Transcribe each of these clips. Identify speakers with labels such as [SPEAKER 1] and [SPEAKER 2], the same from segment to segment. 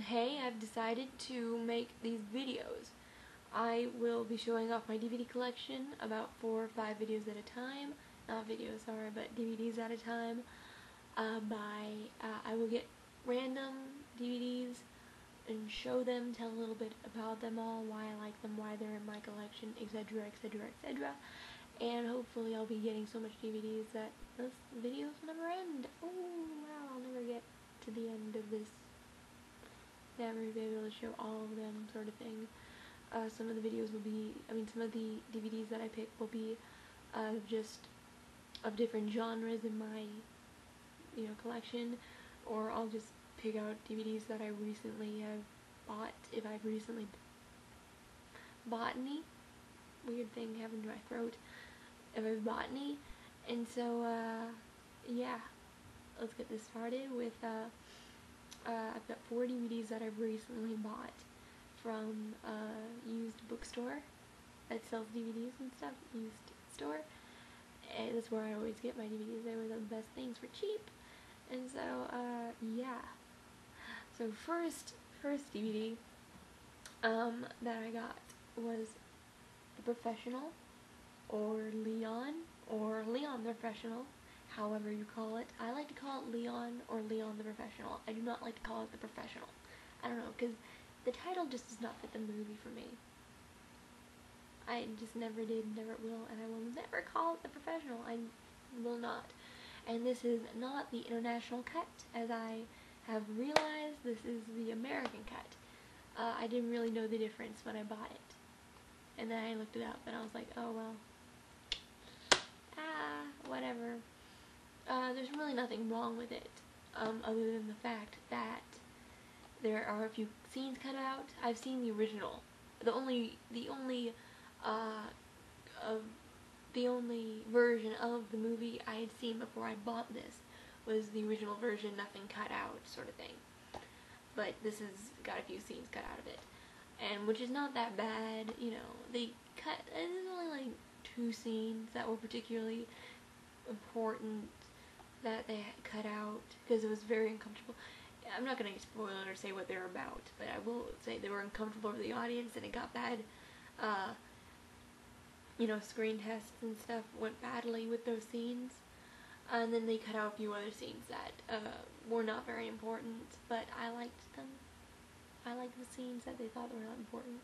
[SPEAKER 1] Hey, I've decided to make these videos. I will be showing off my DVD collection, about 4 or 5 videos at a time. Not videos, sorry, but DVDs at a time. I will get random DVDs and show them, tell a little bit about them all, why I like them, why they're in my collection, etc., etc., etc. And hopefully I'll be getting so much DVDs that this videos will never end. Oh, wow, I'll never get to the end of this. Never be able to show all of them, sort of thing. Some of the videos will be, some of the DVDs that I pick will be just of different genres in my, collection, or I'll just pick out DVDs that I recently have bought, if I've recently bought any. Weird thing happened to my throat. If I've bought any. And so, yeah, let's get this started with, I've got 4 DVDs that I've recently bought from a used bookstore that sells DVDs and stuff, used store. And that's where I always get my DVDs. They were the best things for cheap. And so, yeah. So first DVD that I got was The Professional, or Leon the Professional, however you call it. I like to call it Leon or Leon the Professional. I do not like to call it The Professional. I don't know, because the title just does not fit the movie for me. I just never did, never will, and I will never call it The Professional. I will not. And this is not the international cut, as I have realized. This is the American cut. I didn't really know the difference when I bought it. And then I looked it up, and I was like, oh well. Whatever. There's really nothing wrong with it, other than the fact that there are a few scenes cut out. I've seen the original. The only version of the movie I had seen before I bought this was the original version, nothing cut out, sort of thing. But this has got a few scenes cut out of it, and which is not that bad. They cut. There's only like 2 scenes that were particularly important that they cut out because it was very uncomfortable. I'm not going to spoil it or say what they're about, but I will say they were uncomfortable for the audience, and it got bad. Screen tests and stuff went badly with those scenes, and then they cut out a few other scenes that were not very important, but I liked them. I liked the scenes that they thought were not important,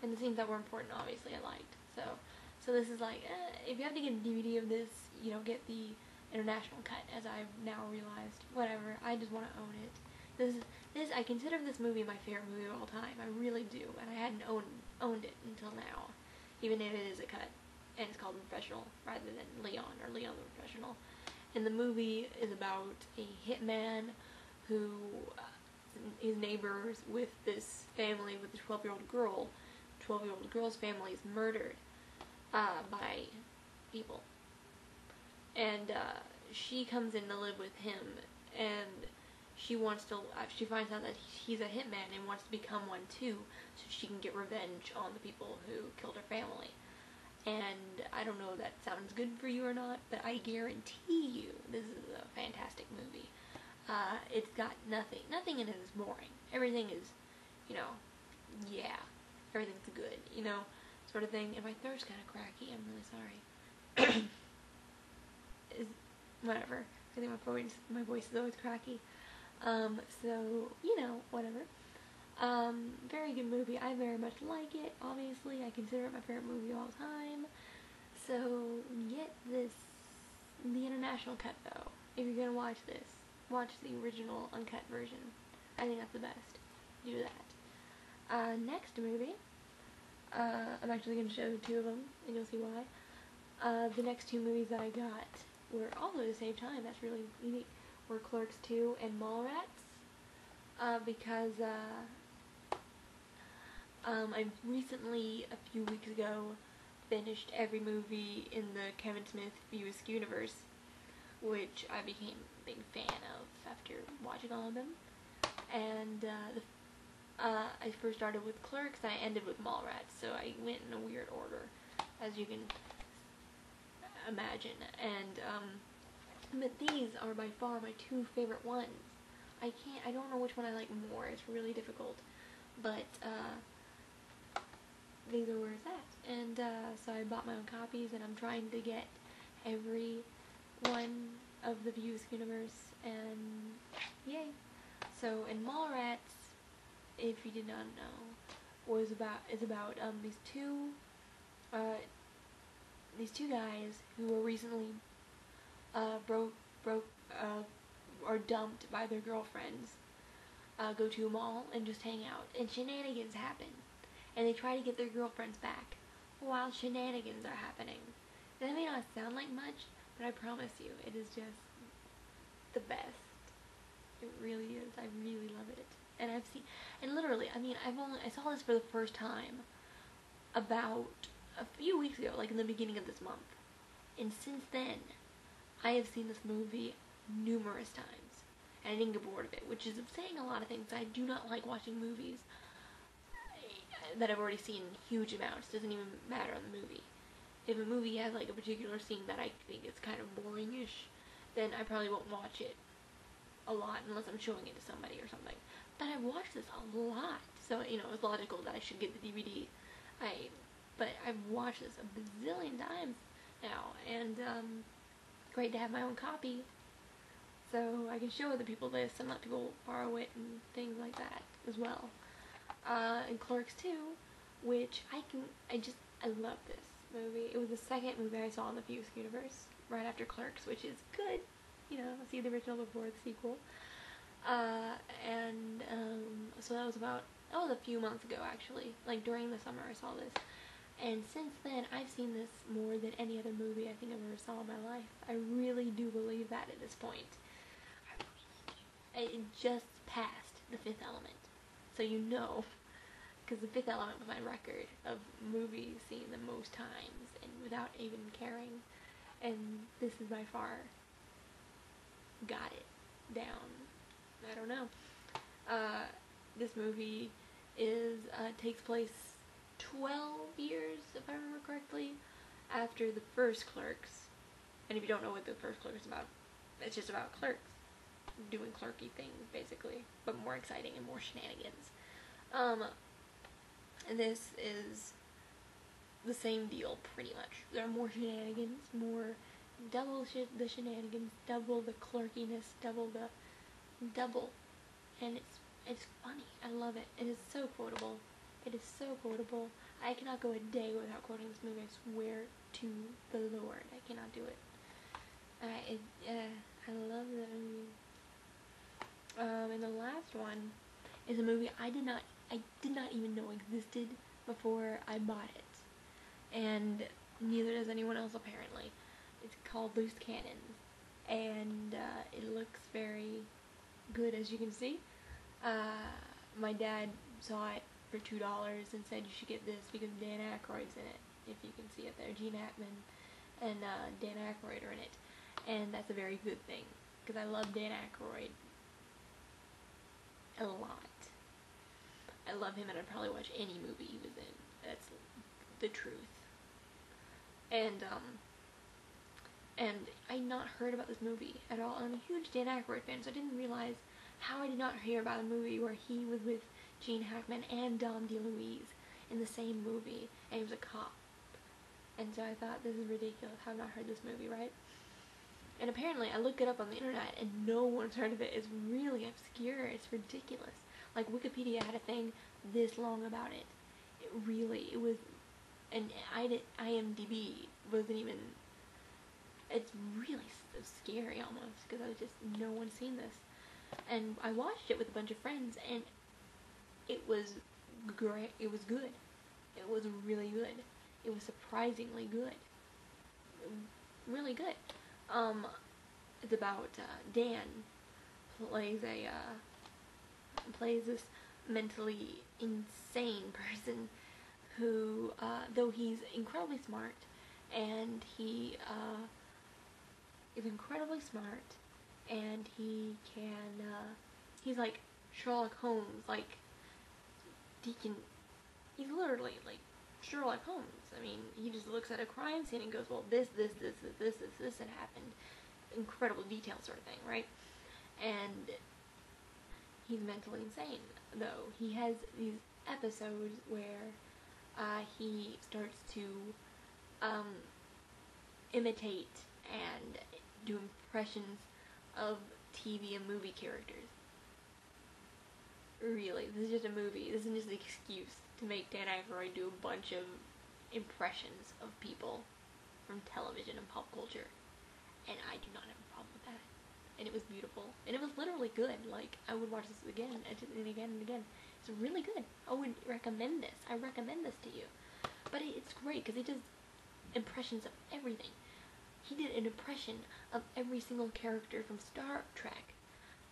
[SPEAKER 1] and the scenes that were important, obviously, I liked. So this is like, if you have to get a DVD of this, get the international cut, as I've now realized. Whatever, I just want to own it. I consider this movie my favorite movie of all time. I really do, and I hadn't owned it until now, even if it is a cut, and it's called The Professional rather than Leon or Leon the Professional. And the movie is about a hitman who is neighbors with this family with a 12-year-old girl. 12-year-old girl's family is murdered by people. And she comes in to live with him, and she finds out that he's a hitman and wants to become one too, so she can get revenge on the people who killed her family. And I don't know if that sounds good for you or not, but I guarantee you this is a fantastic movie. It's got nothing in it is boring. Everything is, yeah, everything's good, sort of thing. And my throat's kind of cracky, I'm really sorry. Whatever. I think my voice is always cracky. So, whatever. Very good movie. I very much like it. Obviously, I consider it my favorite movie of all time. So, get the international cut, though. If you're gonna watch this, watch the original uncut version. I think that's the best. Do that. Next movie. I'm actually gonna show 2 of them, and you'll see why. The next 2 movies that I got were also at the same time. That's really unique. Were Clerks II and Mallrats, because I recently, a few weeks ago, finished every movie in the Kevin Smith View Askew universe, which I became a big fan of after watching all of them. And I first started with Clerks, and I ended with Mallrats, so I went in a weird order, as you can imagine. And but these are by far my 2 favorite ones. I don't know which one I like more. It's really difficult. But, these are where it's at. And, so I bought my own copies, and I'm trying to get every one of the Views universe, and yay. So, in Mallrats, if you did not know, is about, these two guys who were recently, or dumped by their girlfriends, go to a mall and just hang out, and shenanigans happen, and they try to get their girlfriends back while shenanigans are happening. That may not sound like much, but I promise you, it is just the best. It really is. I really love it. And literally, I saw this for the first time about a few weeks ago, like in the beginning of this month. And since then, I have seen this movie numerous times. And I didn't get bored of it, which is saying a lot of things. I do not like watching movies that I've already seen huge amounts. Doesn't even matter on the movie. If a movie has like a particular scene that I think is kind of boringish, then I probably won't watch it a lot unless I'm showing it to somebody or something. But I've watched this a lot, so it's logical that I should get the DVD. But I've watched this a bazillion times now, and great to have my own copy, so I can show other people this and let people borrow it and things like that as well. And Clerks II, which I love this movie. It was the second movie I saw in the Fuse universe, right after Clerks, which is good. See the original before the sequel. So that was a few months ago, actually. Like, during the summer I saw this. And since then, I've seen this more than any other movie I think I've ever saw in my life. I really do believe that at this point. It just passed The Fifth Element. So because The Fifth Element was my record of movies seen the most times, and without even caring. And this is by far got it down. I don't know. This movie takes place 12 years, if I remember correctly, after the first Clerks. And if you don't know what the first Clerks is about, it's just about clerks doing clerky things, basically, but more exciting and more shenanigans. And this is the same deal, pretty much. There are more shenanigans, double the shenanigans, double the clerkiness, double, and it's funny. I love it. It is so quotable. I cannot go a day without quoting this movie. I swear to the Lord, I cannot do it. I love that movie. And the last one is a movie I did not even know existed before I bought it, and neither does anyone else apparently. It's called Loose Cannons, and it looks very good, as you can see. My dad saw it for $2 and said you should get this because Dan Aykroyd's in it. If you can see it there, Gene Hackman and Dan Aykroyd are in it, and that's a very good thing because I love Dan Aykroyd a lot. I love him, and I'd probably watch any movie he was in. That's the truth. And I'd not heard about this movie at all. I'm a huge Dan Aykroyd fan, so I didn't realize how I did not hear about a movie where he was with Gene Hackman and Dom DeLuise in the same movie, and he was a cop. And so I thought, this is ridiculous. How have I not heard this movie, right? And apparently, I looked it up on the internet, and no one's heard of it. It's really obscure. It's ridiculous. Like, Wikipedia had a thing this long about it. It was, and IMDb wasn't even, it's really so scary almost, because I was just, no one's seen this. And I watched it with a bunch of friends, and it was great. It was good. It was really good. It was surprisingly good. Really good. It's about, Dan plays this mentally insane person who, though he's incredibly smart, and he, is incredibly smart, and he's like Sherlock Holmes, he's literally like Sherlock Holmes. I mean, he just looks at a crime scene and goes, well, this had happened. Incredible detail sort of thing, right? And he's mentally insane, though. He has these episodes where he starts to um, imitate and do impressions of TV and movie characters. Really, this is just a movie. This isn't just an excuse to make Dan Aykroyd do a bunch of impressions of people from television and pop culture. And I do not have a problem with that. And it was beautiful. And it was literally good. Like, I would watch this again and again and again. It's really good. I would recommend this. I recommend this to you. But it's great because it does impressions of everything. He did an impression of every single character from Star Trek.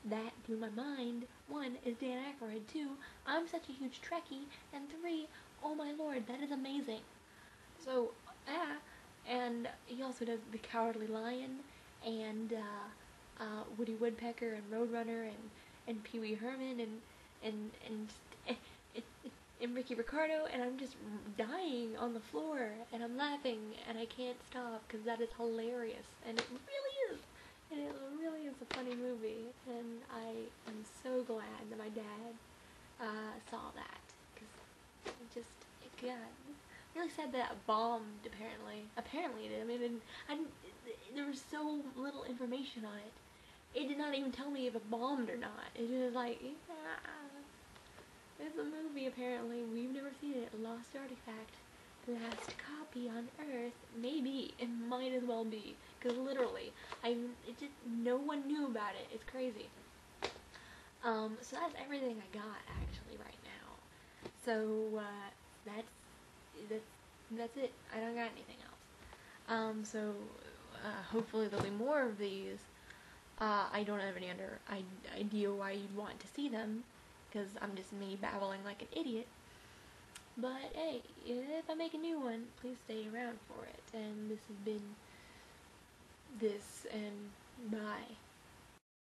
[SPEAKER 1] That blew my mind. 1, is Dan Aykroyd. 2, I'm such a huge Trekkie. And 3, oh my lord, that is amazing. So, and he also does The Cowardly Lion, and Woody Woodpecker, and Roadrunner, and Pee Wee Herman, and Ricky Ricardo, and I'm just dying on the floor, and I'm laughing, and I can't stop, because that is hilarious, and it really is. And it really is a funny movie, and I am so glad that my dad saw that, because it got really sad that it bombed, apparently. Apparently it did. I mean, there was so little information on it. It did not even tell me if it bombed or not. It was like, it's a movie, apparently. We've never seen it. Lost artifact. Last copy on Earth. Maybe. It might as well be. Because literally, no one knew about it. It's crazy. So that's everything I got, actually, right now. So, that's it. I don't got anything else. So, hopefully there'll be more of these. I don't have any idea why you'd want to see them, because I'm just me babbling like an idiot. But hey, if I make a new one, please stay around for it. And this has been this, and bye.